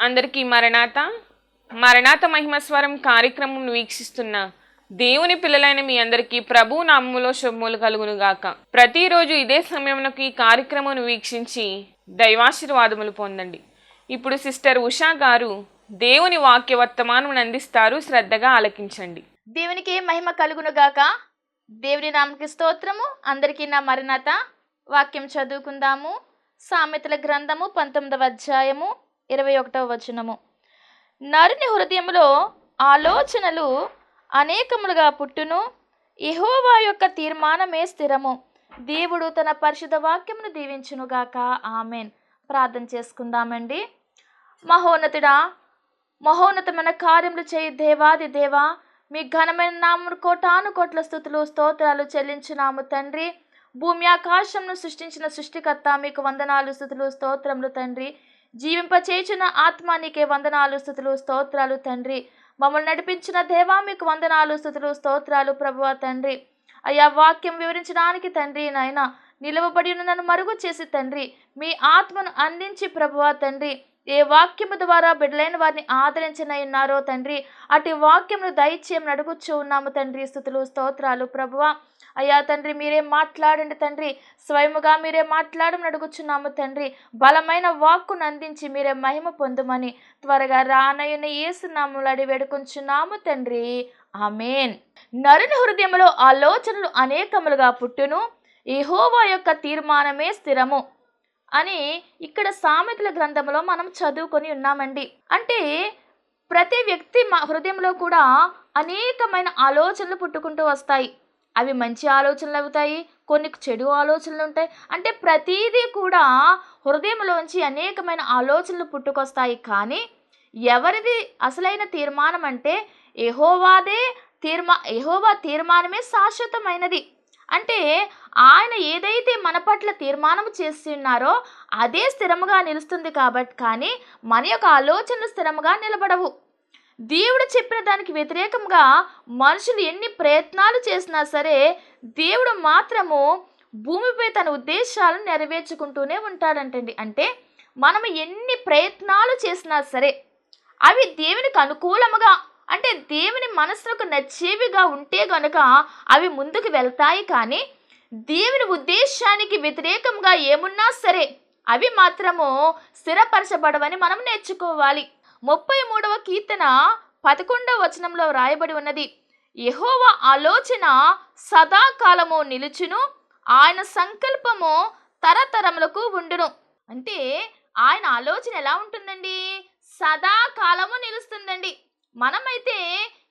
అందరికీ మరణాత మరణాత మహిమస్వరం కార్యక్రమం వీక్షిస్తున్న దేవుని పిల్లలైన మీ అందరికీ ప్రభు నామములో శుభములు కలుగును గాక. ప్రతిరోజు ఇదే సమయంలో ఈ కార్యక్రమం వీక్షించి దైవాశీర్వాదములు పొందండి. ఇప్పుడు సిస్టర్ ఉషా గారు దేవుని వాక్య వర్తమానం అందిస్తారు, శ్రద్ధగా ఆలకించండి. దేవునికి మహిమ కలుగును గాక. దేవుని నామకి స్తోత్రము. అందరికీ నా మరణాత. వాక్యం చదువుకుందాము. సామెతల గ్రంథము 19వ అధ్యాయము 21వ వచనము. నరుని హృదయములో ఆలోచనలు అనేకములుగా పుట్టును, యెహోవా యొక్క తీర్మానమే స్థిరము. దేవుడు తన పరిశుద్ధ వాక్యమును దీవించునుగాక. ఆమెన్. ప్రార్థన చేసుకుందామండి. మహోన్నతుడా, మహోన్నతమైన కార్యములు చేయి దేవాది దేవా, మీ ఘనమైన నామమును కోటాను కోట్ల స్తుతులు స్తోత్రాలు చెల్లించున్నాము తండ్రి. భూమి ఆకాశంను సృష్టించిన సృష్టికర్త మీకు వందనాలు స్తుతులు స్తోత్రములు తండ్రి. జీవింపచేయుచున్న ఆత్మ నీకే వందనాలు స్తుతులు స్తోత్రాలు తండ్రి. మమ్మల్ని నడిపించిన దేవా మీకు వందనాలు స్తుతులు స్తోత్రాలు ప్రభువా తండ్రి. అయ్యా, వాక్యం వివరించడానికి తండ్రి నాయన నిలవబడి నన్ను మరుగు చేసి తండ్రి మీ ఆత్మను అందించి ప్రభువా తండ్రి ఏ వాక్యము ద్వారా బిడ్డలైన వారిని ఆదరించనన్నారో తండ్రి అటు వాక్యమును దయచేయమని అడుగుచూ ఉన్నాము తండ్రి. స్తుతులు స్తోత్రాలు ప్రభువా. అయ్యా తండ్రి, మీరే మాట్లాడండి తండ్రి, స్వయముగా మీరే మాట్లాడమని అడుగుచున్నాము తండ్రి. బలమైన వాక్కును అందించి మీరే మహిమ పొందుమని త్వరగా రానయ్యని యేసు నామములో అడిగి వేడుకొంచున్నాము తండ్రి. ఆమేన్. నరుని హృదయంలో ఆలోచనలు అనేకములుగా పుట్టును, యెహోవా యొక్క తీర్మానమే స్థిరము అని ఇక్కడ సామెతల గ్రంథంలో మనం చదువుకొని ఉన్నామండి. అంటే ప్రతి వ్యక్తి హృదయంలో కూడా అనేకమైన ఆలోచనలు పుట్టుకుంటూ వస్తాయి. అవి మంచి ఆలోచనలు అవుతాయి, కొన్ని చెడు ఆలోచనలు ఉంటాయి. అంటే ప్రతిదీ కూడా హృదయంలోంచి అనేకమైన ఆలోచనలు పుట్టుకొస్తాయి. కానీ ఎవరిది అసలైన తీర్మానం అంటే యెహోవా తీర్మానమే శాశ్వతమైనది. అంటే ఆయన ఏదైతే మన పట్ల తీర్మానం చేసి ఉన్నారో అదే స్థిరముగా నిలుస్తుంది కాబట్టి, కానీ మన యొక్క ఆలోచనలు స్థిరముగా నిలబడవు. దేవుడు చెప్పిన దానికి వ్యతిరేకంగా మనుషులు ఎన్ని ప్రయత్నాలు చేసినా సరే దేవుడు మాత్రము భూమిపై తన ఉద్దేశాలను నెరవేర్చుకుంటూనే ఉంటాడంటండి. అంటే మనం ఎన్ని ప్రయత్నాలు చేసినా సరే అవి దేవునికి అనుకూలముగా, అంటే దేవుని మనసులకు నచ్చేవిగా ఉంటే గనుక అవి ముందుకు వెళ్తాయి. కానీ దేవుని ఉద్దేశానికి వ్యతిరేకంగా ఏమున్నా సరే అవి మాత్రము స్థిరపరచబడవని మనం నేర్చుకోవాలి. 33వ కీర్తన 11వ వచనంలో రాయబడి ఉన్నది, యెహోవా ఆలోచన సదాకాలము నిలుచును, ఆయన సంకల్పము తరతరములకు ఉండును. అంటే ఆయన ఆలోచన ఎలా ఉంటుందండి? సదాకాలము నిలుస్తుందండి. మనమైతే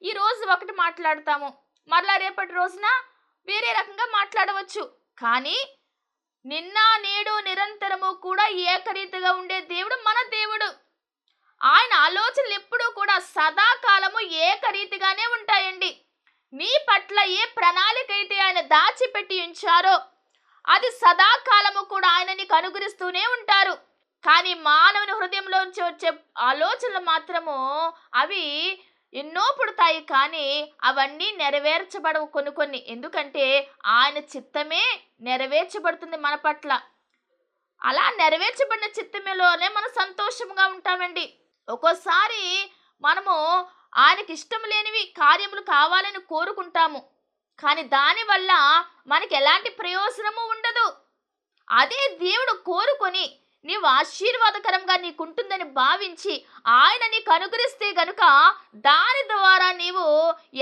ఈ రోజు ఒకటి మాట్లాడతాము, మరలా రేపటి రోజున వేరే రకంగా మాట్లాడవచ్చు. కానీ నిన్న నేడు నిరంతరము కూడా ఏకరీతిగా ఉండే దేవుడు మన దేవుడు. ఆయన ఆలోచనలు ఎప్పుడూ కూడా సదాకాలము ఏకరీతిగానే ఉంటాయండి. నీ పట్ల ఏ ప్రణాళిక అయితే ఆయన దాచిపెట్టి ఉంచారో అది సదాకాలము కూడా ఆయన నీకు అనుగ్రహిస్తూనే ఉంటారు. కానీ మానవుని హృదయంలోంచి వచ్చే ఆలోచనలు మాత్రము అవి ఎన్నో పుడతాయి, కానీ అవన్నీ నెరవేర్చబడవు కొన్ని. ఎందుకంటే ఆయన చిత్తమే నెరవేర్చబడుతుంది మన పట్ల. అలా నెరవేర్చబడిన చిత్తమేలోనే మనం సంతోషంగా ఉంటామండి. ఒక్కోసారి మనము ఆయనకి ఇష్టం లేనివి కార్యములు కావాలని కోరుకుంటాము, కానీ దానివల్ల మనకి ఎలాంటి ప్రయోజనము ఉండదు. అదే దేవుడు కోరుకొని నీవు ఆశీర్వాదకరంగా నీకుంటుందని భావించి ఆయన నీకు అనుగ్రహిస్తే గనుక దాని ద్వారా నీవు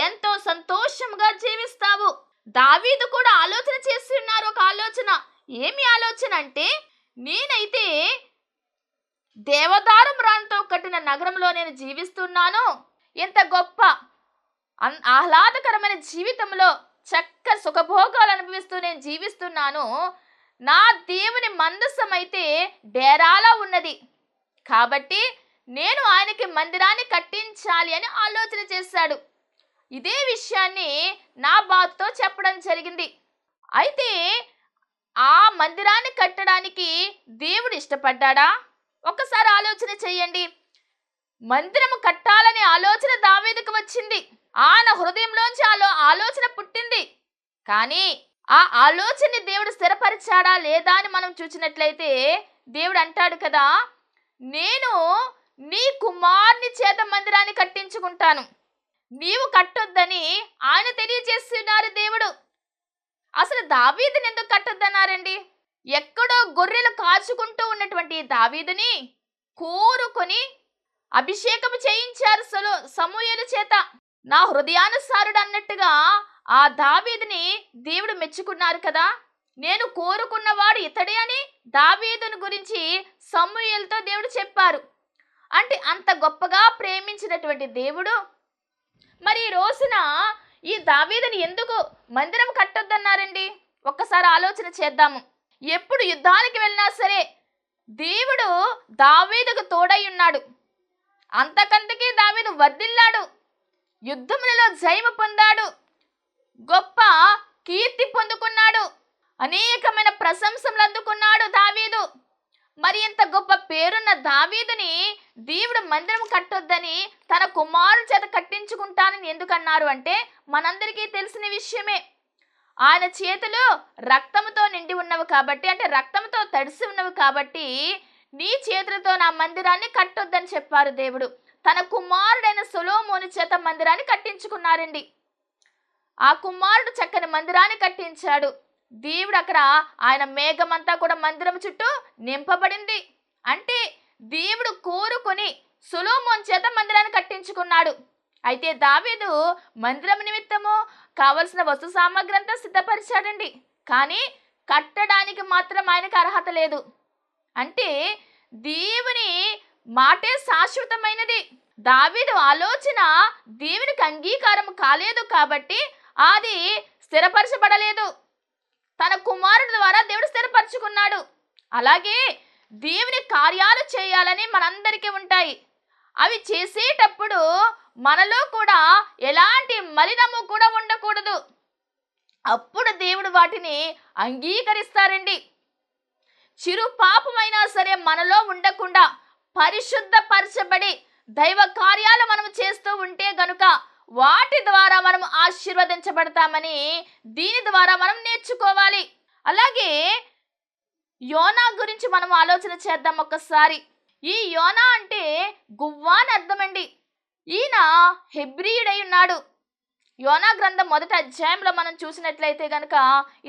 ఎంతో సంతోషంగా జీవిస్తావు. దావీదు కూడా ఆలోచన చేసి ఉన్నారు. ఒక ఆలోచన. ఏమి ఆలోచన అంటే, నేనైతే దేవదారు మ్రాన్తో కట్టిన నగరంలో నేను జీవిస్తున్నాను, ఎంత గొప్ప ఆహ్లాదకరమైన జీవితంలో చక్క సుఖభోగాలు అనుభవిస్తూ నేను జీవిస్తున్నాను. నా దేవుని మందసం అయితే డేరాలా ఉన్నది, కాబట్టి నేను ఆయనకి మందిరాన్ని కట్టించాలి అని ఆలోచన చేశాడు. ఇదే విషయాన్ని నాబాతుతో చెప్పడం జరిగింది. అయితే ఆ మందిరాన్ని కట్టడానికి దేవుడు ఇష్టపడ్డాడా? ఒక్కసారి ఆలోచన చేయండి. మందిరము కట్టాలనే ఆలోచన దావీదుకు వచ్చింది, ఆయన హృదయంలోంచి ఆలోచన పుట్టింది. కానీ ఆ ఆలోచనని దేవుడు స్థిరపరిచాడా లేదా అని మనం చూసినట్లయితే దేవుడు అంటాడు కదా, నేను నీ కుమారుని చేత మందిరాన్ని కట్టించుకుంటాను, నీవు కట్టొద్దని ఆయన తెలియజేస్తున్నారు దేవుడు. అసలు దావీదుని ఎందుకు కట్టొద్దన్నారండి? ఎక్కడో గొర్రెలు కాచుకుంటూ ఉన్నటువంటి దావీదుని కోరుకొని అభిషేకం చేయించారు సమూయేలు చేత. నా హృదయానుసారుడు అన్నట్టుగా ఆ దావీదుని దేవుడు మెచ్చుకున్నారు కదా. నేను కోరుకున్నవాడు ఇతడే అని దావీదుని గురించి సమూయేలుతో దేవుడు చెప్పారు. అంటే అంత గొప్పగా ప్రేమించినటువంటి దేవుడు మరి ఈ రోజున ఈ దావీదుని ఎందుకు మందిరం కట్టొద్దన్నారండి? ఒక్కసారి ఆలోచన చేద్దాము. ఎప్పుడు యుద్ధానికి వెళ్ళినా సరే దేవుడు దావీదుకు తోడై ఉన్నాడు. అంతకంతకీ దావీదు వర్ధిల్లాడు, యుద్ధములలో జయము పొందాడు, గొప్ప కీర్తి పొందుకున్నాడు, అనేకమైన ప్రశంసలు అందుకున్నాడు దావీదు. మరి ఇంత గొప్ప పేరున్న దావీదుని దేవుడు మందిరం కట్టొద్దని తన కుమారుని చేత కట్టించుకుంటానని ఎందుకన్నారు అంటే మనందరికీ తెలిసిన విషయమే. ఆయన చేతులు రక్తంతో నిండి ఉన్నవి కాబట్టి, అంటే రక్తంతో తడిసి ఉన్నవి కాబట్టి నీ చేతులతో నా మందిరాన్ని కట్టొద్దని చెప్పారు దేవుడు. తన కుమారుడైన సొలొమోను చేత మందిరాన్ని కట్టించుకున్నారండి. ఆ కుమారుడు చక్కని మందిరాన్ని కట్టించాడు. దేవుడు అక్కడ ఆయన మేఘమంతా కూడా మందిరం చుట్టూ నింపబడింది. అంటే దేవుడు కోరుకొని సొలొమోను చేత మందిరాన్ని కట్టించుకున్నాడు. అయితే దావీదు మందిరం నిమిత్తము కావలసిన వస్తు సామాగ్రి అంతా సిద్ధపరిచాడండి, కానీ కట్టడానికి మాత్రం ఆయనకు అర్హత లేదు. అంటే దేవుని మాటే శాశ్వతమైనది. దావీదు ఆలోచన దేవునికి అంగీకారం కాలేదు కాబట్టి అది స్థిరపరచబడలేదు. తన కుమారుడి ద్వారా దేవుడు స్థిరపరచుకున్నాడు. అలాగే దేవుని కార్యాలు చేయాలని మనందరికీ ఉంటాయి. అవి చేసేటప్పుడు మనలో కూడా ఎలాంటి మలినము కూడా ఉండకూడదు. అప్పుడు దేవుడు వాటిని అంగీకరిస్తారండి. చిరు పాపమైనా సరే మనలో ఉండకుండా పరిశుద్ధపరచబడి దైవ కార్యాలు మనం చేస్తూ ఉంటే గనుక వాటి ద్వారా మనం ఆశీర్వదించబడతామని దీని ద్వారా మనం నేర్చుకోవాలి. అలాగే యోనా గురించి మనం ఆలోచన చేద్దాం ఒక్కసారి. ఈ యోనా అంటే గువ్వ అని అర్థమండి. ఈయన హెబ్రీయుడై ఉన్నాడు. యోనా గ్రంథం 1వ అధ్యాయంలో మనం చూసినట్లయితే గనక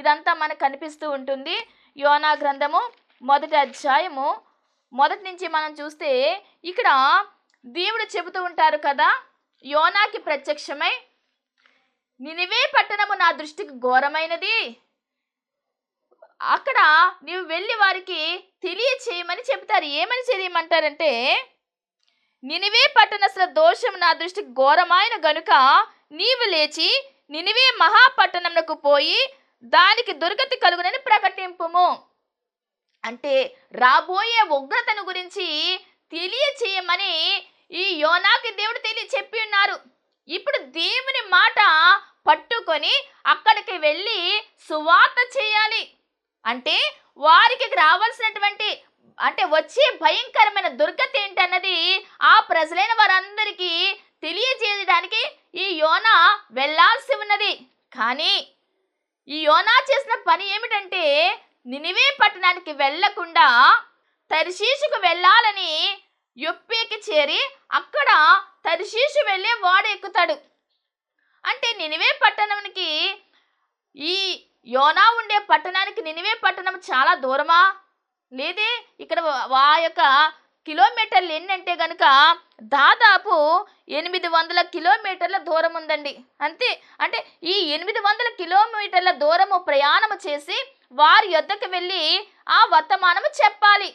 ఇదంతా మనకు కనిపిస్తూ ఉంటుంది. యోనా గ్రంథము 1వ అధ్యాయము 1 నుంచి మనం చూస్తే ఇక్కడ దేవుడు చెబుతూ ఉంటారు కదా, యోనాకి ప్రత్యక్షమై నినివే పట్టణము నా దృష్టికి ఘోరమైనది, అక్కడ నీవు వెళ్ళి వారికి తెలియచేయమని చెప్తారు. ఏమని చేయమంటారంటే, నినివే పట్టణస్థల దోషం నా దృష్టికి ఘోరమైన గనుక నీవు లేచి నినివే మహాపట్టణమునకు పోయి దానికి దుర్గతి కలుగునని ప్రకటింపుము. అంటే రాబోయే ఉగ్రతను గురించి తెలియచేయమని ఈ యోనాకి దేవుడు చెప్పి ఉన్నారు. ఇప్పుడు దేవుని మాట పట్టుకొని అక్కడికి వెళ్ళి సువార్త చేయాలి. అంటే వారికి రావాల్సినటువంటి అంటే వచ్చే భయంకరమైన దుర్గతి ఏంటన్నది ఆ ప్రజలైన వారందరికీ తెలియజేయడానికి ఈ యోనా వెళ్ళాల్సి ఉన్నది. కానీ ఈ యోనా చేసిన పని ఏమిటంటే నినివే పట్టణానికి వెళ్లకుండా తర్షీషుకు వెళ్ళాలని యొప్పేకి చేరి అక్కడ తర్షీషు వెళ్ళే వాడు ఎక్కుతాడు. అంటే నినివే పట్టణానికి ఈ యోనా ఉండే పట్టణానికి నినివే పట్టణం చాలా దూరమా? లేదే. ఇక్కడ ఆ యొక్క కిలోమీటర్లు ఎన్నంటే గనుక దాదాపు 800 కిలోమీటర్ల దూరం ఉందండి. అంతే. అంటే ఈ 800 కిలోమీటర్ల దూరము ప్రయాణము చేసి వారి యొద్దకు వెళ్ళి ఆ వర్తమానము చెప్పాలి.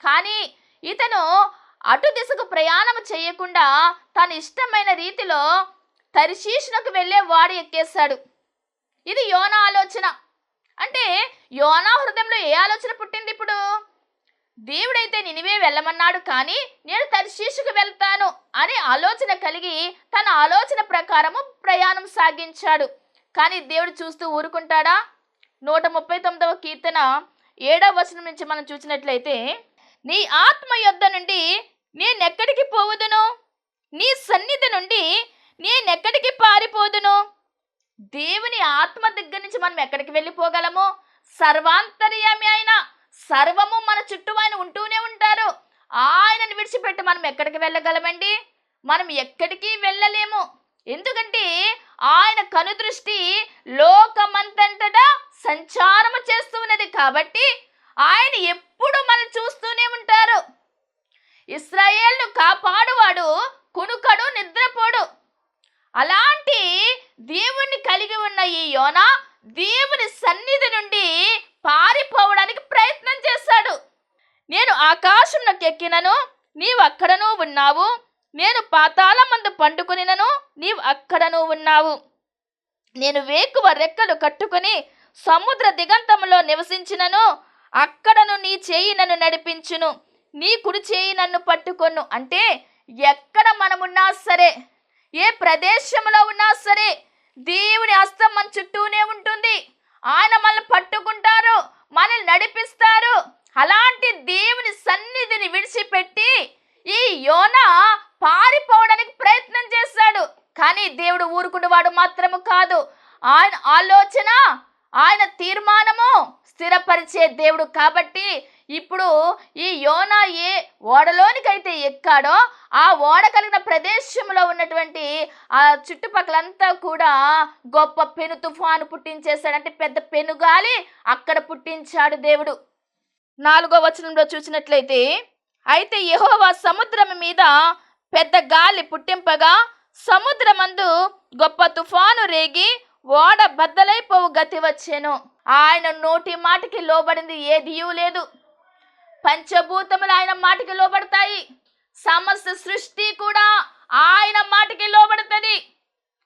కానీ ఇతను అటు దిశకు ప్రయాణం చేయకుండా తన ఇష్టమైన రీతిలో తర్షీషునకు వెళ్ళే వాడు ఎక్కేశాడు. ఇది యోనా ఆలోచన. అంటే యోనా హృదయంలో ఏ ఆలోచన పుట్టింది? ఇప్పుడు దేవుడైతే నినివే వెళ్ళమన్నాడు, కానీ నేను తర్షీషుకు వెళ్తాను అనే ఆలోచన కలిగి తన ఆలోచన ప్రకారము ప్రయాణం సాగించాడు. కానీ దేవుడు చూస్తూ ఊరుకుంటాడా? 139వ కీర్తన 7వ వచనం నుంచి మనం చూసినట్లయితే, నీ ఆత్మ యొద్ద నుండి నేనెక్కడికి పోవుదును, నీ సన్నిధి నుండి నేనెక్కడికి పారిపోదును. దేవుని ఆత్మ దగ్గర నుంచి మనం ఎక్కడికి వెళ్ళిపోగలము? సర్వాంతర్యామి అయిన సర్వము మన చుట్టూ ఆయన ఉంటూనే ఉంటారు. ఆయనను విడిచిపెట్టి మనం ఎక్కడికి వెళ్ళగలమండి? మనం ఎక్కడికి వెళ్ళలేము. ఎందుకంటే ఆయన కనుదృష్టి లోకమంతటా సంచారము చేస్తూ ఉన్నది కాబట్టి ఆయన ఎప్పుడు మనం చూస్తూనే ఉంటారు. ఇశ్రాయేలును కాపాడువాడు కునుకడు, నిద్రపోడు. అలాంటి దేవుణ్ణి కలిగి ఉన్న ఈ యోనా దేవుని సన్నిధి నుండి పారిపోవడానికి ప్రయత్నం చేశాడు. నేను ఆకాశంలోకి ఎక్కినను, నీవు అక్కడను ఉన్నావు. నేను పాతాళమందు పండుకొనినను, నీవు అక్కడను ఉన్నావు. నేను వేకువ రెక్కలు కట్టుకుని సముద్ర దిగంతములో నివసించినను, అక్కడను నీ చేయి నన్ను నడిపించును, నీ కుడి చేయి నన్ను పట్టుకొను. అంటే ఎక్కడ మనమున్నా సరే, ఏ ప్రదేశంలో ఉన్నా సరే, దేవుని హస్తం మన చుట్టూనే ఉంటుంది. ఆయన మనల్ని పట్టుకుంటారు, మనల్ని నడిపిస్తారు. అలాంటి దేవుని సన్నిధిని విడిచిపెట్టి ఈ యోనా పారిపోవడానికి ప్రయత్నం చేశాడు. కానీ దేవుడు ఊరుకునేవాడు మాత్రము కాదు. ఆయన ఆలోచన, ఆయన తీర్మానము స్థిరపరిచే దేవుడు. కాబట్టి ఇప్పుడు ఈ యోనా ఏ ఓడలోనికైతే ఎక్కాడో ఆ ఓడ కలిగిన ప్రదేశంలో ఉన్నటువంటి ఆ చుట్టుపక్కలంతా కూడా గొప్ప పెను తుఫాను పుట్టించేశాడు. అంటే పెద్ద పెనుగాలి అక్కడ పుట్టించాడు దేవుడు. 4వ వచనంలో చూసినట్లయితే, అయితే యెహోవా సముద్రం మీద పెద్ద గాలి పుట్టింపగా సముద్రమందు గొప్ప తుఫాను రేగి ఓడ బద్దలైపోవు గతి వచ్చెను. ఆయన నోటి మాటకి లోబడింది ఏదియూ లేదు. పంచభూతములు ఆయన మాటకి లోబడతాయి. సమస్త సృష్టి కూడా ఆయన మాటకి లోబడుతుంది.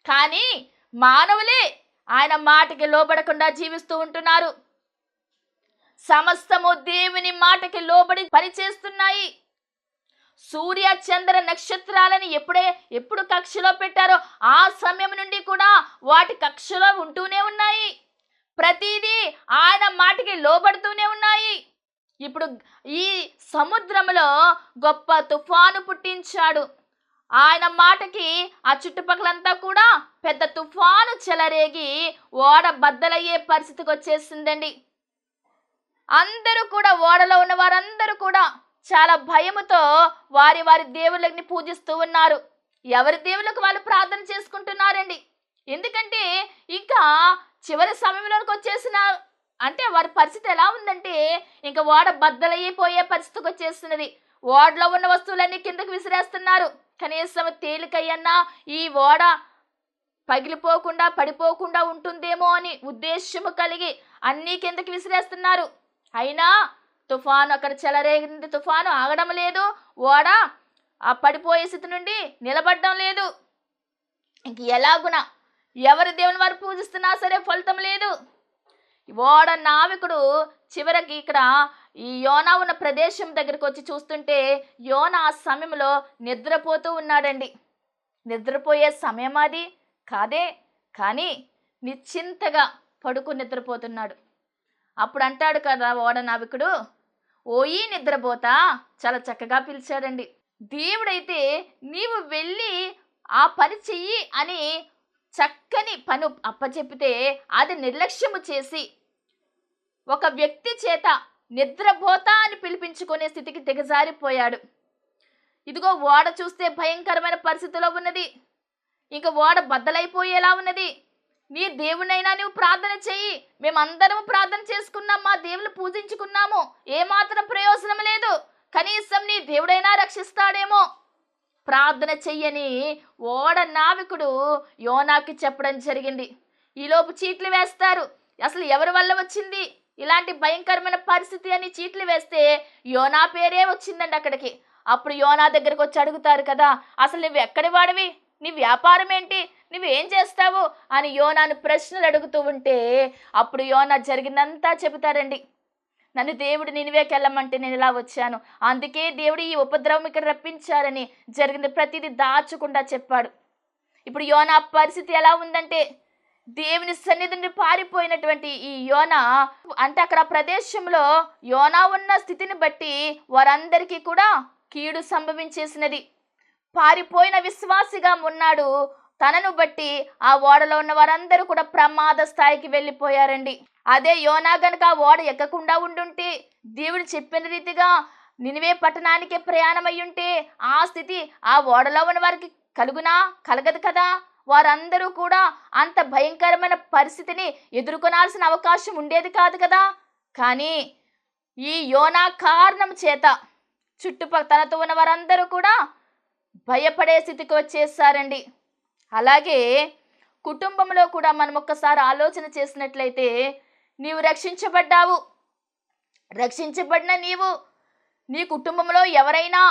కానీ మానవులే ఆయన మాటకి లోబడకుండా జీవిస్తూ ఉంటున్నారు. సమస్తము దేవుని మాటకి లోబడి పనిచేస్తున్నాయి. సూర్య చంద్ర నక్షత్రాలని ఎప్పుడు కక్షలో పెట్టారో ఆ సమయం నుండి కూడా వాటి కక్షలో ఉంటూనే ఉన్నాయి. ప్రతిదీ ఆయన మాటకి లోబడుతూనే ఉన్నాయి. ఇప్పుడు ఈ సముద్రంలో గొప్ప తుఫాను పుట్టించాడు. ఆయన మాటకి ఆ చుట్టుపక్కలంతా కూడా పెద్ద తుఫాను చెలరేగి ఓడ బద్దలయ్యే పరిస్థితికి వచ్చేసిందండి. అందరూ కూడా, ఓడలో ఉన్న వారందరూ కూడా చాలా భయముతో వారి వారి దేవుళ్ళని పూజిస్తూ ఉన్నారు. ఎవరి దేవుళ్ళకు వాళ్ళు ప్రార్థన చేసుకుంటున్నారండి. ఎందుకంటే ఇంకా చివరి సమయంలోకి వచ్చేసిన, అంటే వారి పరిస్థితి ఎలా ఉందంటే ఇంకా ఓడ బద్దలైపోయే పరిస్థితికి వచ్చేస్తున్నది. ఓడలో ఉన్న వస్తువులన్నీ కిందకు విసిరేస్తున్నారు. కనీసం తేలికయ్యన్నా ఈ ఓడ పగిలిపోకుండా పడిపోకుండా ఉంటుందేమో అని ఉద్దేశము కలిగి అన్నీ కిందకి విసిరేస్తున్నారు. అయినా తుఫాను అక్కడ చెలరేగింది. తుఫాను ఆగడం లేదు. ఓడ ఆ పడిపోయే స్థితి నుండి నిలబడడం లేదు. ఇంక ఎలాగునా ఎవరి దేవుని వారు పూజిస్తున్నా సరే ఫలితం లేదు. ఓడ నావికుడు చివరికి ఇక్కడ ఈ యోనా ఉన్న ప్రదేశం దగ్గరికి వచ్చి చూస్తుంటే యోనా ఆ సమయంలో నిద్రపోతూ ఉన్నాడండి. నిద్రపోయే సమయం అది కాదే, కానీ నిశ్చింతగా పడుకుని నిద్రపోతున్నాడు. అప్పుడు అంటాడు కదా ఓడ నావికుడు, ఓయి నిద్రపోతా, చాలా చక్కగా పిలిచాడండి. దేవుడైతే నీవు వెళ్ళి ఆ పని చెయ్యి అని చక్కని పని అప్పచెప్పితే అది నిర్లక్ష్యము చేసి ఒక వ్యక్తి చేత నిద్రపోతా అని పిలిపించుకునే స్థితికి దిగజారిపోయాడు. ఇదిగో ఓడ చూస్తే భయంకరమైన పరిస్థితిలో ఉన్నది. ఇంకా ఓడ బద్దలైపోయేలా ఉన్నది. నీ దేవునైనా నువ్వు ప్రార్థన చెయ్యి. మేమందరం ప్రార్థన చేసుకున్నాం, మా దేవుని పూజించుకున్నాము, ఏమాత్రం ప్రయోజనం లేదు. కనీసం నీ దేవుడైనా రక్షిస్తాడేమో, ప్రార్థన చెయ్యని ఓడ నావికుడు యోనాకి చెప్పడం జరిగింది. ఈలోపు చీట్లు వేస్తారు. అసలు ఎవరి వల్ల వచ్చింది ఇలాంటి భయంకరమైన పరిస్థితి అని చీట్లు వేస్తే యోనా పేరే వచ్చిందండి అక్కడికి. అప్పుడు యోనా దగ్గరకు వచ్చి అడుగుతారు కదా, అసలు నువ్వు ఎక్కడి వాడివి, నీ వ్యాపారం ఏంటి, నువ్వేం చేస్తావు అని యోనాను ప్రశ్నలు అడుగుతూ ఉంటే అప్పుడు యోనా జరిగిందంతా చెబుతారండి. నన్ను దేవుడు నినివేకి వెళ్ళమంటే నేను ఇలా వచ్చాను, అందుకే దేవుడు ఈ ఉపద్రవం ఇక్కడ రప్పించారని జరిగింది ప్రతిదీ దాచకుండా చెప్పాడు. ఇప్పుడు యోనా పరిస్థితి ఎలా ఉందంటే దేవుని సన్నిధి నుండి పారిపోయినటువంటి ఈ యోనా, అంటే అక్కడ ప్రదేశంలో యోనా ఉన్న స్థితిని బట్టి వారందరికీ కూడా కీడు సంభవించేసినది. పారిపోయిన విశ్వాసిగా ఉన్నాడు. తనను బట్టి ఆ ఓడలో ఉన్న వారందరూ కూడా ప్రమాద స్థాయికి వెళ్ళిపోయారండి. అదే యోనా గనుక ఆ ఓడ ఎక్కకుండా ఉండుంటే దేవుడు చెప్పిన రీతిగా నినివే పట్టణానికి ప్రయాణమై ఉంటే ఆ స్థితి ఆ ఓడలో ఉన్న వారికి కలగదు కదా. వారందరూ కూడా అంత భయంకరమైన పరిస్థితిని ఎదుర్కొనాల్సిన అవకాశం ఉండేది కాదు కదా. కానీ ఈ యోనా కారణం చేత తనతో ఉన్న వారందరూ కూడా భయపడే స్థితికి వచ్చేసారండి. అలాగే కుటుంబంలో కూడా మనం ఒక్కసారి ఆలోచన చేసినట్లయితే, నీవు రక్షించబడ్డావు. రక్షించబడిన నీ కుటుంబంలో ఎవరైనా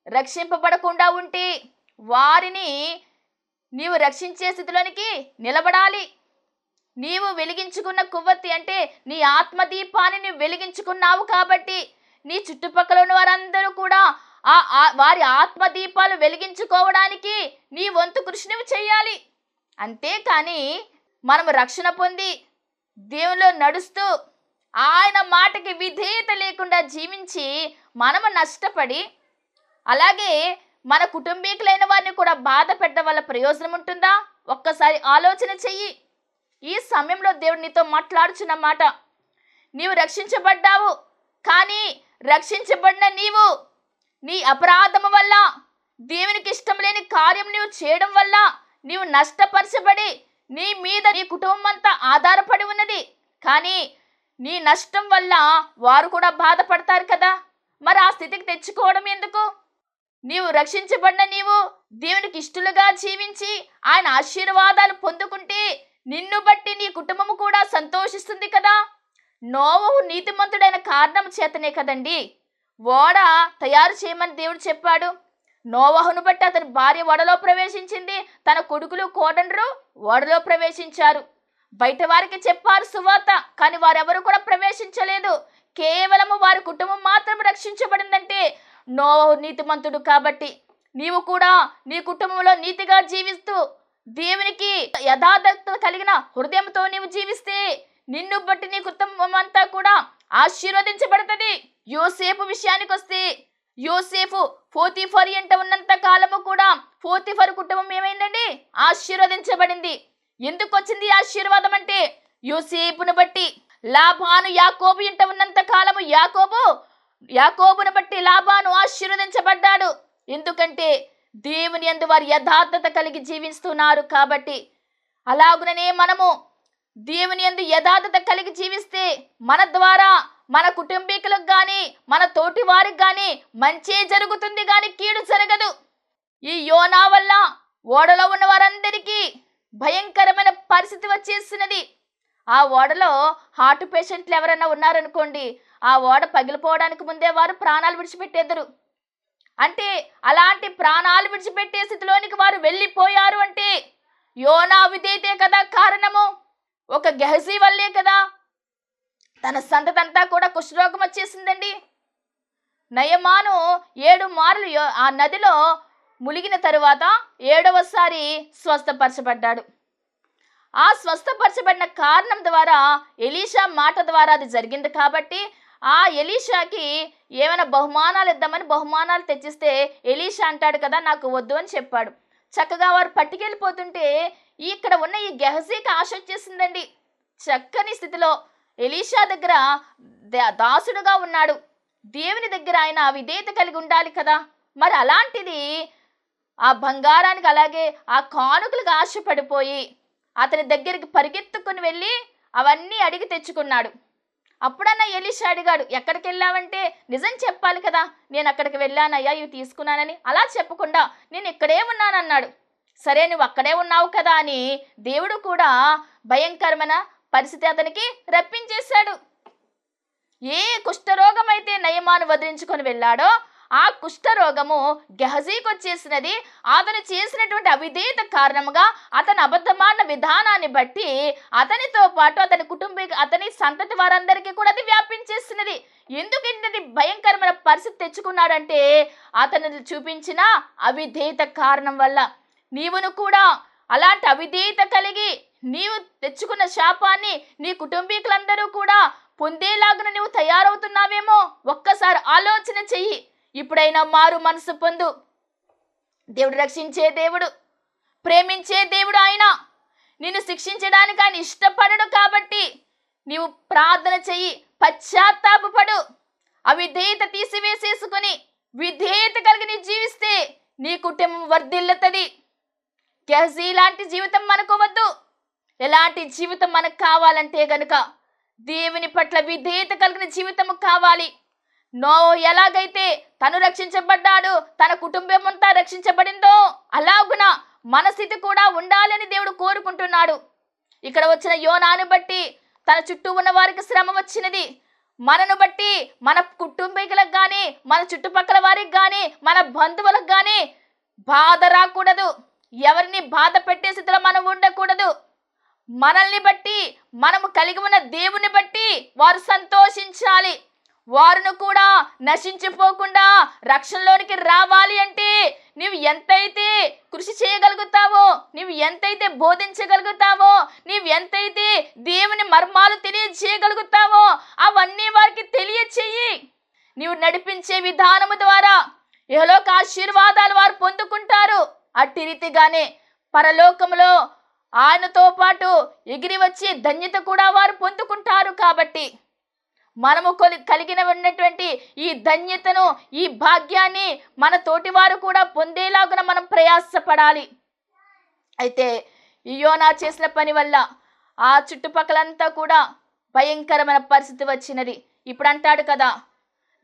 రక్షింపబడకుండా ఉంటే వారిని నీవు రక్షించే స్థితిలోనికి నిలబడాలి. నీవు వెలిగించుకున్న కొవ్వొత్తి అంటే నీ ఆత్మదీపాన్ని నీవు వెలిగించుకున్నావు కాబట్టి నీ చుట్టుపక్కల ఉన్న వారందరూ కూడా వారి ఆత్మదీపాలు వెలిగించుకోవడానికి నీ వంతు కృషి నువ్వు చేయాలి. అంతేకాని మనము రక్షణ పొంది దేవునిలో నడుస్తూ ఆయన మాటకి విధేయత లేకుండా జీవించి మనము నష్టపడి అలాగే మన కుటుంబీకులైన వారిని కూడా బాధ పెట్టడం వల్ల ప్రయోజనం ఉంటుందా? ఒక్కసారి ఆలోచన చెయ్యి. ఈ సమయంలో దేవుడు నీతో మాట్లాడుచున్న మాట, నీవు రక్షించబడ్డావు. కానీ రక్షించబడిన నీ అపరాధము వల్ల, దేవునికి ఇష్టం లేని కార్యం నీవు చేయడం వల్ల నీవు నష్టపరచబడి నీ మీద నీ కుటుంబం అంతా ఆధారపడి ఉన్నది. కానీ నీ నష్టం వల్ల వారు కూడా బాధపడతారు కదా. మరి ఆ స్థితికి తెచ్చుకోవడం ఎందుకు? నీవు రక్షించబడిన దేవునికి ఇష్టలుగా జీవించి ఆయన ఆశీర్వాదాలు పొందుకుంటే నిన్ను బట్టి నీ కుటుంబము కూడా సంతోషిస్తుంది కదా. నోవహు నీతిమంతుడైన కారణం చేతనే కదండి ఓడ తయారు చేయమని దేవుడు చెప్పాడు. నోవహును బట్టి అతని భార్య ఓడలో ప్రవేశించింది, తన కొడుకులు కోడండ్రు ఓడలో ప్రవేశించారు. బయట వారికి చెప్పారు సువార్త, కానీ వారెవరు కూడా ప్రవేశించలేదు. కేవలము వారి కుటుంబం మాత్రం రక్షించబడిందంటే నోవహు నీతిమంతుడు కాబట్టి నీవు కూడా నీ కుటుంబంలో నీతిగా జీవిస్తూ దేవునికి యథార్థత కలిగిన హృదయంతో నీవు జీవిస్తే నిన్ను బట్టి నీ కుటుంబం అంతా కూడా ఆశీర్వదించబడుతుంది. యోసేపు విషయానికి వస్తే, యోసేపు పోతీఫర్ ఎంట ఉన్నంత కాలము కూడా పోతీఫర్ కుటుంబం ఏమైందండి? ఆశీర్వదించబడింది. ఎందుకు వచ్చింది ఆశీర్వాదం అంటే, యోసేపును బట్టి. లాబాను యాకోబు ఎంట ఉన్నంత కాలము యాకోబును బట్టి లాబాను ఆశీర్వదించబడ్డాడు. ఎందుకంటే దేవుని యందు వారు యథార్థత కలిగి జీవిస్తున్నారు కాబట్టి. అలాగుననే మనము దేవుని యందు యథార్థత కలిగి జీవిస్తే మన ద్వారా మన కుటుంబీకులకు కానీ మన తోటి వారికి కానీ మంచి జరుగుతుంది కానీ కీడు జరగదు. ఈ యోనా వల్ల ఓడలో ఉన్న వారందరికీ భయంకరమైన పరిస్థితి వచ్చేసినది. ఆ ఓడలో హార్ట్ పేషెంట్లు ఎవరైనా ఉన్నారనుకోండి, ఆ ఓడ పగిలిపోవడానికి ముందే వారు ప్రాణాలు విడిచిపెట్టేద్దరు. అంటే అలాంటి ప్రాణాలు విడిచిపెట్టే స్థితిలోనికి వారు వెళ్ళిపోయారు అంటే యోనా విధేయతే కదా కారణము. ఒక గెహజీ వల్లే కదా తన సంతతంతా కూడా కుష్ఠరోగం వచ్చేసిందండి. నయమాను 7 మార్లు ఆ నదిలో ములిగిన తరువాత 7వసారి స్వస్థపరచబడ్డాడు. ఆ స్వస్థపరచబడిన కారణం ద్వారా ఎలీషా మాట ద్వారా అది జరిగింది కాబట్టి ఆ ఎలీషాకి ఏమైనా బహుమానాలు ఇద్దామని బహుమానాలు తెచ్చిస్తే ఎలీషా అంటాడు కదా, నాకు వద్దు అని చెప్పాడు. చక్కగా వారు పట్టుకెళ్ళిపోతుంటే ఇక్కడ ఉన్న ఈ గెహజీకి ఆశ వచ్చేసిందండి. చక్కని స్థితిలో ఎలీషా దగ్గర దాసుడుగా ఉన్నాడు. దేవుని దగ్గర ఆయన విధేయత కలిగి ఉండాలి కదా. మరి అలాంటిది ఆ బంగారానికి అలాగే ఆ కానుకలకు ఆశపడిపోయి అతని దగ్గరికి పరిగెత్తుకుని వెళ్ళి అవన్నీ అడిగి తెచ్చుకున్నాడు. అప్పుడన్నా ఎలీషా అడిగాడు, ఎక్కడికి వెళ్ళావంటే నిజం చెప్పాలి కదా, నేను అక్కడికి వెళ్ళానయ్యా ఇవి తీసుకున్నానని. అలా చెప్పకుండా నేను ఇక్కడే ఉన్నానన్నాడు. సరే నువ్వు అక్కడే ఉన్నావు కదా అని దేవుడు కూడా భయంకరమైన పరిస్థితి అతనికి రప్పించేశాడు. ఏ కుష్ఠరోగం అయితే నయమాను వదిలించుకొని వెళ్ళాడో ఆ కుష్ఠరోగము గెహజీకి వచ్చేసినది. అతను చేసినటువంటి అవిధేయత కారణముగా అతని అబద్ధమాడిన విధానాన్ని బట్టి అతనితో పాటు అతని సంతతి వారందరికీ కూడా అది వ్యాపించేసినది. ఎందుకు ఇంతటి భయంకరమైన పరిస్థితి తెచ్చుకున్నాడంటే అతను చూపించిన అవిధేయత కారణం వల్ల. నీవును కూడా అలాంటి అవిధేయత కలిగి నీవు తెచ్చుకున్న శాపాన్ని నీ కుటుంబీకులందరూ కూడా పొందేలాగా నువ్వు తయారవుతున్నావేమో ఒక్కసారి ఆలోచన చెయ్యి. ఇప్పుడైనా మారు మనసు పొందు. దేవుడు రక్షించే దేవుడు, ప్రేమించే దేవుడు. ఆయన నిన్ను శిక్షించడానికి ఆయన ఇష్టపడడు కాబట్టి నీవు ప్రార్థన చెయ్యి, పశ్చాత్తాపపడు. అవిధేయత తీసివేసేసుకొని విధేయత కలిగి నీ జీవిస్తే నీ కుటుంబం వర్ధిల్లుతుంది. గెహజీ లాంటి జీవితం మనకు వద్దు. ఎలాంటి జీవితం మనకు కావాలంటే గనుక దేవుని పట్ల విధేయత కలిగిన జీవితం కావాలి. ఎలాగైతే తను రక్షించబడ్డాడు, తన కుటుంబం అంతా రక్షించబడిందో అలాగున మన స్థితి కూడా ఉండాలని దేవుడు కోరుకుంటున్నాడు. ఇక్కడ వచ్చిన యోనాను బట్టి తన చుట్టూ ఉన్న వారికి శ్రమ వచ్చినది. మనను బట్టి మన కుటుంబీకులకు కానీ, మన చుట్టుపక్కల వారికి కానీ, మన బంధువులకు కానీ బాధ రాకూడదు. ఎవరిని బాధ పెట్టే స్థితిలో మనం ఉండకూడదు. మనల్ని బట్టి, మనము కలిగి ఉన్న దేవుని బట్టి వారు సంతోషించాలి. వారును కూడా నశించిపోకుండా రక్షణలోనికి రావాలి అంటే నీవు ఎంతైతే కృషి చేయగలుగుతావో, నీవు ఎంతైతే బోధించగలుగుతావో, నీవు ఎంతైతే దేవుని మర్మాలు తెలియజేయగలుగుతావో అవన్నీ వారికి తెలియచేయి. నీవు నడిపించే విధానము ద్వారా ఏలోక ఆశీర్వాదాలు వారు పొందుకుంటారు. అట్టి రీతిగానే పరలోకములో ఆయనతో పాటు ఎగిరి వచ్చి ధన్యత కూడా వారు పొందుకుంటారు. కాబట్టి మనము కలిగిన ఉన్నటువంటి ఈ ధన్యతను, ఈ భాగ్యాన్ని మన తోటి వారు కూడా పొందేలాగున మనం ప్రయాసపడాలి. అయితే ఈ యోనా చేసిన పని వల్ల ఆ చుట్టుపక్కలంతా కూడా భయంకరమైన పరిస్థితి వచ్చినది. ఇప్పుడు అంటాడు కదా,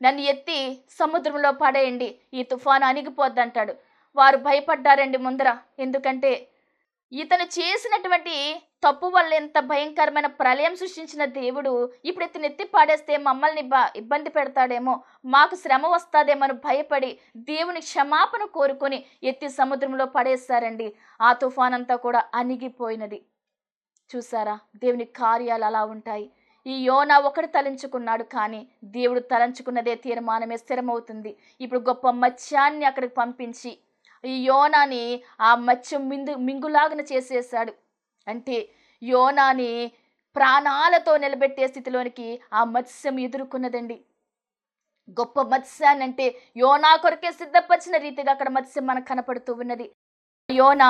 నన్ను ఎత్తి సముద్రంలో పడేయండి, ఈ తుఫాను అణిగిపోద్ది అంటాడు. వారు భయపడ్డారండి ముందర. ఎందుకంటే ఇతను చేసినటువంటి తప్పు వల్ల ఎంత భయంకరమైన ప్రళయం సృష్టించిన దేవుడు ఇప్పుడు ఇతను ఎత్తి పాడేస్తే మమ్మల్ని ఇబ్బంది పెడతాడేమో, మాకు శ్రమ వస్తాదేమో అని భయపడి దేవుని క్షమాపణ కోరుకొని ఎత్తి సముద్రంలో పడేస్తారండి. ఆ తుఫాన్ అంతా కూడా అణిగిపోయినది. చూసారా, దేవుని కార్యాలు అలా ఉంటాయి. ఈ యోనా ఒకటి తలంచుకున్నాడు, కానీ దేవుడు తలంచుకున్నదే తీర్మానమే స్థిరమవుతుంది. ఇప్పుడు గొప్ప మత్స్యాన్ని అక్కడికి పంపించి ఈ యోనాని ఆ మత్స్యం మింగులాగున చేసేసాడు. అంటే యోనాని ప్రాణాలతో నిలబెట్టే స్థితిలోనికి ఆ మత్స్యం ఎదుర్కొన్నదండి. గొప్ప మత్స్యాన్ని అంటే యోనా కొరకే సిద్ధపరిచిన రీతిగా అక్కడ మత్స్యం మనకు కనపడుతూ ఉన్నది. యోనా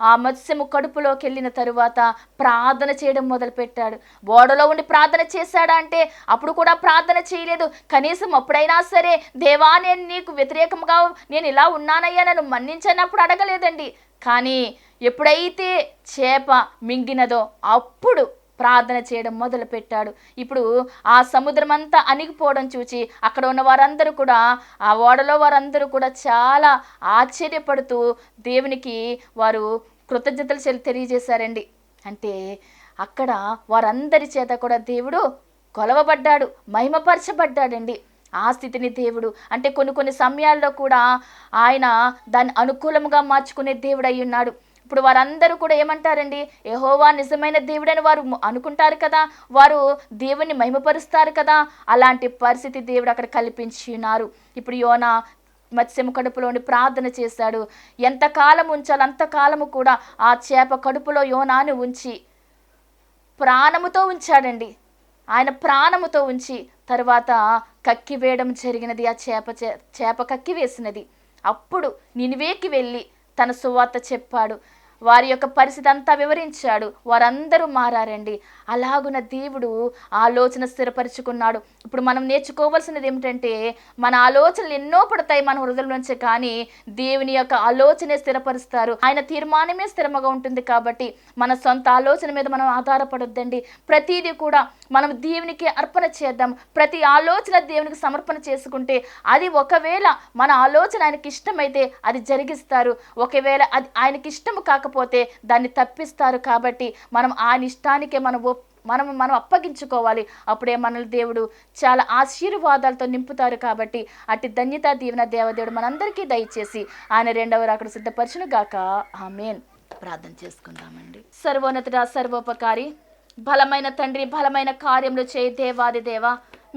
ఆ మత్స్యము కడుపులోకి వెళ్ళిన తరువాత ప్రార్థన చేయడం మొదలుపెట్టాడు. ఓడలో ఉండి ప్రార్థన చేశాడా అంటే అప్పుడు కూడా ప్రార్థన చేయలేదు. కనీసం అప్పుడైనా సరే, దేవా నేను నీకు వ్యతిరేకంగా నేను ఇలా ఉన్నానయ్యా నన్ను మన్నించనప్పుడు అడగలేదండి. కానీ ఎప్పుడైతే చేప మింగినదో అప్పుడు ప్రార్థన చేయడం మొదలుపెట్టాడు. ఇప్పుడు ఆ సముద్రం అంతా అణిగిపోవడం చూసి అక్కడ ఉన్న వారందరూ కూడా, ఆ ఓడలో వారందరూ కూడా చాలా ఆశ్చర్యపడుతూ దేవునికి వారు కృతజ్ఞతలు తెలియజేశారండి. అంటే అక్కడ వారందరి చేత కూడా దేవుడు కొలవబడ్డాడు, మహిమపరచబడ్డాడండి. ఆ స్థితిని దేవుడు అంటే కొన్ని సమయాల్లో కూడా ఆయన దాన్ని అనుకూలంగా మార్చుకునే దేవుడు అయి ఉన్నాడు. ఇప్పుడు వారందరూ కూడా ఏమంటారండి, యెహోవా నిజమైన దేవుడని వారు అనుకుంటారు కదా, వారు దేవుని మహిమపరుస్తారు కదా. అలాంటి పరిస్థితి దేవుడు అక్కడ కల్పించి ఉన్నారు. ఇప్పుడు యోనా మత్స్యము కడుపులోని ప్రార్థన చేశాడు. ఎంతకాలం ఉంచాలి అంతకాలము కూడా ఆ చేప కడుపులో యోనాను ఉంచి ప్రాణముతో ఉంచాడండి. ఆయన ప్రాణముతో ఉంచి తర్వాత కక్కివేయడం జరిగినది. ఆ చేప కక్కివేసినది. అప్పుడు నినివేకి వెళ్ళి తన సువార్త చెప్పాడు. వారి యొక్క పరిస్థితి అంతా వివరించాడు. వారందరూ మారారండి. అలాగున దేవుడు ఆలోచన స్థిరపరుచుకున్నాడు. ఇప్పుడు మనం నేర్చుకోవాల్సినది ఏమిటంటే, మన ఆలోచనలు ఎన్నో పడతాయి మన హృదయం నుంచి, కానీ దేవుని యొక్క ఆలోచనే స్థిరపరుస్తారు. ఆయన తీర్మానమే స్థిరంగా ఉంటుంది. కాబట్టి మన సొంత ఆలోచన మీద మనం ఆధారపడొద్దండి. ప్రతిదీ కూడా మనం దేవునికి అర్పణ చేద్దాం. ప్రతి ఆలోచన దేవునికి సమర్పణ చేసుకుంటే అది ఒకవేళ మన ఆలోచన ఆయనకి ఇష్టమైతే అది జరిగిస్తారు. ఒకవేళ అది ఆయనకి ఇష్టము కాకపోతే దాన్ని తప్పిస్తారు. కాబట్టి మనం ఆయన ఇష్టానికే మనం అప్పగించుకోవాలి. అప్పుడే మనల్ని దేవుడు చాలా ఆశీర్వాదాలతో నింపుతారు. కాబట్టి అట్టి ధన్యత దీవెన దేవదేవుడు మనందరికీ దయచేసి ఆయన రెండవ రాకడ సిద్ధపరచును గాక. ఆమేన్. ప్రార్థన చేసుకుందామండి. సర్వోన్నతుడా, సర్వోపకారి, బలమైన తండ్రి, బలమైన కార్యములు చేయి దేవాది దేవ,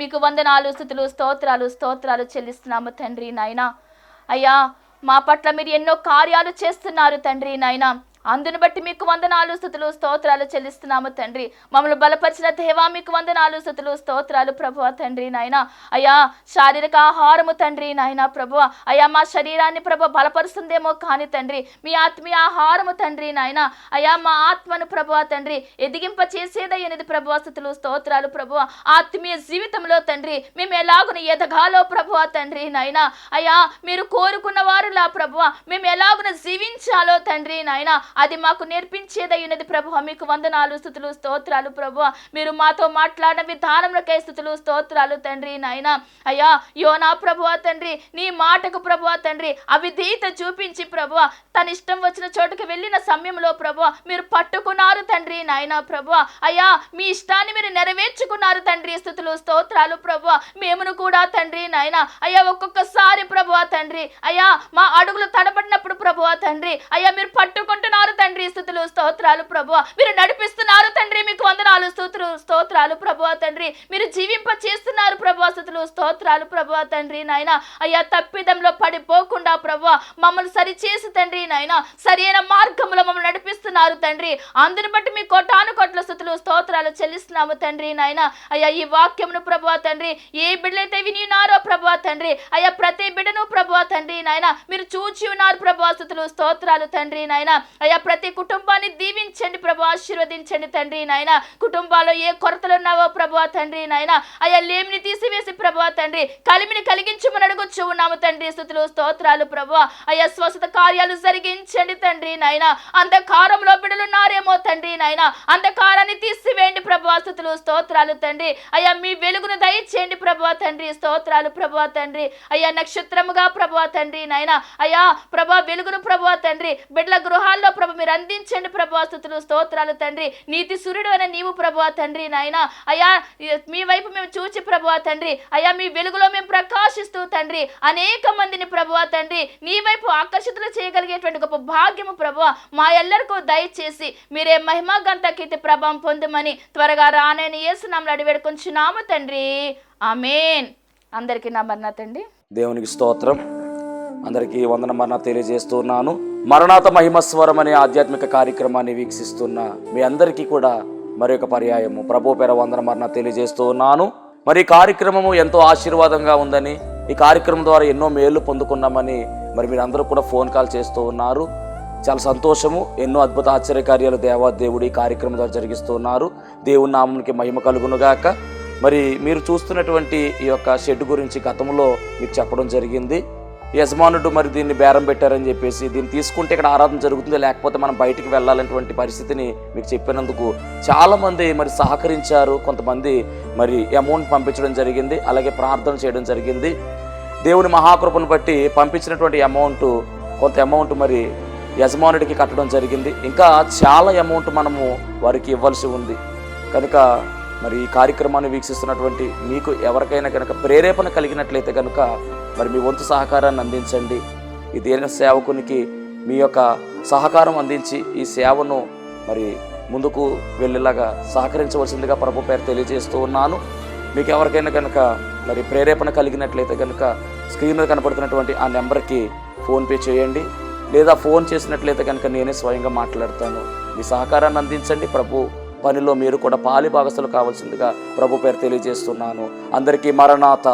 మీకు వందనాలు, స్తుతులు, స్తోత్రాలు చెల్లిస్తున్నాము తండ్రి. నాయనా అయ్యా, మా పట్ల మీరు ఎన్నో కార్యాలు చేస్తున్నారు తండ్రి. నాయనా అందుని బట్టి మీకు వందనాలు స్తుతులు స్తోత్రాలు చెల్లిస్తున్నాము తండ్రి. మమ్మల్ని బలపరిచిన దేవా మీకు వందనాలు స్తుతులు స్తోత్రాలు ప్రభువా తండ్రి నాయన. అయ్యా శారీరక ఆహారము తండ్రి నాయన ప్రభువా, అయ్యా మా శరీరాన్ని ప్రభు బలపరుస్తుందేమో కానీ తండ్రి మీ ఆత్మీయ ఆహారము తండ్రి నాయన, అయ్యా మా ఆత్మను ప్రభువా తండ్రి ఎదిగింప చేసేదయ్యనిది ప్రభువా స్తుతులు స్తోత్రాలు ప్రభువా. ఆత్మీయ జీవితంలో తండ్రి మేము ఎలాగున ఎదగాలో ప్రభువా తండ్రి నాయన, అయ్యా మీరు కోరుకున్న వారులా ప్రభువా మేము ఎలాగున జీవించాలో తండ్రి నాయన అది మాకు నేర్పించేదయ్యున్నది ప్రభువా. మీకు వందనాలు స్తుతులు స్తోత్రాలు ప్రభువా. మీరు మాతో మాట్లాడిన విధానంలోకై స్తుతులు స్తోత్రాలు తండ్రి నాయన. అయ్యా యోనా ప్రభువా తండ్రి నీ మాటకు ప్రభువా తండ్రి అవిధేయత చూపించి ప్రభువా తన ఇష్టం వచ్చిన చోటుకి వెళ్ళిన సమయంలో ప్రభువా మీరు పట్టుకున్నారు తండ్రి నాయన ప్రభువా. అయ్యా మీ ఇష్టాన్ని మీరు నెరవేర్చుకున్నారు తండ్రి స్తుతులు స్తోత్రాలు ప్రభువా. మేమును కూడా తండ్రి నాయన అయ్యా ఒక్కొక్కసారి ప్రభువా తండ్రి అయ్యా మా అడుగులు తడబడినప్పుడు ప్రభువా తండ్రి అయ్యా మీరు పట్టుకుంటున్నారు తండ్రి స్తుతులు స్తోత్రాలు ప్రభువా. మీరు నడిపిస్తున్నారు తండ్రి మీకు వందనాలు స్తోత్రాలు ప్రభువా తండ్రి. మీరు జీవింప చేస్తున్నారు ప్రభువా స్తుతులు స్తోత్రాలు ప్రభువా తండ్రి నాయన. అయ్యా తప్పిదంలో పడిపోకుండా ప్రభువా మమ్మల్ని సరిచేసి తండ్రి నాయన సరైన మార్గంలో మమ్మల్ని నడిపిస్తున్నారు తండ్రి. అందుని బట్టి మీ కోటాను కోట్ల స్తుతులు స్తోత్రాలు చెల్లిస్తున్నాము తండ్రి నాయన. అయ్యా ఈ వాక్యమును ప్రభువా తండ్రి ఏ బిడ్డలైతే వినినారో ప్రభువా తండ్రి అయ్యా ప్రతి బిడ్డను ప్రభువా తండ్రి నాయన మీరు చూచి ఉన్నారు ప్రభువా స్తుతులు స్తోత్రాలు తండ్రి నాయన. అయ్యా ప్రతి కుటుంబాన్ని దీవించండి ప్రభు, ఆశీర్వదించండి తండ్రి నాయన. కుటుంబాల్లో ఏ కొరతలు ఉన్నావో ప్రభువా తండ్రి నాయన అయ్యా లేమిని తీసివేసి ప్రభువా తండ్రి కలిమిని కలిగించమని అడుగుచూ ఉన్నాము తండ్రి స్తుతులు స్తోత్రాలు ప్రభువా. అయ్యా స్వస్థత కార్యాలు జరిగించండి తండ్రి నాయన. అంధకారంలో బిడ్డలున్నారేమో తండ్రి నాయన అంధకారాన్ని తీసివేయండి ప్రభువా స్తుతులు స్తోత్రాలు తండ్రి. అయ్యా మీ వెలుగును దయచేయండి ప్రభువా తండ్రి స్తోత్రాలు ప్రభువా తండ్రి. అయ్యా నక్షత్రముగా ప్రభువా తండ్రి నాయన అయ్యా ప్రభా వెలుగును ప్రభువా తండ్రి బిడ్డల గృహాల్లో ప్రభు మీరు అందించండి ప్రభువా స్తుతులు స్తోత్రాలు తండ్రి. నీతి సూర్యుడు అయిన నీవు ప్రభువా తండ్రి నాయన అయ్యా మీ వైపు మేము చూచి ప్రభువా తండ్రి అయ్యా మీ వెలుగులో మేము ప్రకాశిస్తూ తండ్రి అనేక మందిని ప్రభువా తండ్రి నీ వైపు ఆకర్షితులు చేయగలిగేటువంటి గొప్ప భాగ్యము ప్రభువా మా ఎల్లరికూ దయచేసి మీరే మహిమ ఘనత కీర్తి ప్రభావం పొందమని త్వరగా రానని యేసు నామములో అడిగి వేడుకొంచున్నాము తండ్రి, ఆమేన్. అందరికీ నా మరణాత అండి. దేవునికి స్తోత్రం. అందరికీ వందనమన్నా తెలియజేస్తున్నాను. మరణాత మహిమస్వరం అనే ఆధ్యాత్మిక కార్యక్రమాన్ని వీక్షిస్తున్న మీ అందరికీ కూడా మరొక పర్యాయము ప్రభు పేర వందనమన్నా తెలియజేస్తూ ఉన్నాను. మరి ఈ కార్యక్రమము ఎంతో ఆశీర్వాదంగా ఉందని, ఈ కార్యక్రమం ద్వారా ఎన్నో మేళ్లు పొందుకున్నామని మరి మీరు అందరూ కూడా ఫోన్ కాల్ చేస్తూ ఉన్నారు. చాలా సంతోషము. ఎన్నో అద్భుత ఆశ్చర్యకార్యాలు దేవాదేవుడు ఈ కార్యక్రమం ద్వారా జరిగిస్తూ ఉన్నారు. దేవుని నామమునికి మహిమ కలుగునుగాక. మరి మీరు చూస్తున్నటువంటి ఈ యొక్క షెడ్ గురించి గతంలో మీకు చెప్పడం జరిగింది. యజమానుడు మరి దీన్ని బేరం పెట్టారని చెప్పేసి దీన్ని తీసుకుంటే ఇక్కడ ఆరాధన జరుగుతుంది, లేకపోతే మనం బయటికి వెళ్ళాలనేటువంటి పరిస్థితిని మీకు చెప్పినందుకు చాలామంది మరి సహకరించారు. కొంతమంది మరి అమౌంట్ పంపించడం జరిగింది, అలాగే ప్రార్థన చేయడం జరిగింది. దేవుని మహాకృపను బట్టి పంపించినటువంటి కొంత అమౌంట్ మరి యజమానుడికి కట్టడం జరిగింది. ఇంకా చాలా అమౌంట్ మనము వారికి ఇవ్వాల్సి ఉంది. కనుక మరి ఈ కార్యక్రమాన్ని వీక్షిస్తున్నటువంటి మీకు ఎవరికైనా కనుక ప్రేరేపణ కలిగినట్లయితే కనుక మరి మీ వంతు సహకారాన్ని అందించండి. ఈ దీన సేవకునికి మీ యొక్క సహకారం అందించి ఈ సేవను మరి ముందుకు వెళ్ళేలాగా సహకరించవలసిందిగా ప్రభు పేరు తెలియజేస్తూ ఉన్నాను. మీకు ఎవరికైనా కనుక మరి ప్రేరేపణ కలిగినట్లయితే కనుక స్క్రీన్ మీద కనపడుతున్నటువంటి ఆ నెంబర్కి ఫోన్పే చేయండి, లేదా ఫోన్ చేసినట్లయితే కనుక నేనే స్వయంగా మాట్లాడతాను. మీ సహకారాన్ని అందించండి. ప్రభు పనిలో మీరు కూడా పాలి భాగస్తులు కావాల్సిందిగా ప్రభు పేరు తెలియజేస్తున్నాను. అందరికీ మరణాత.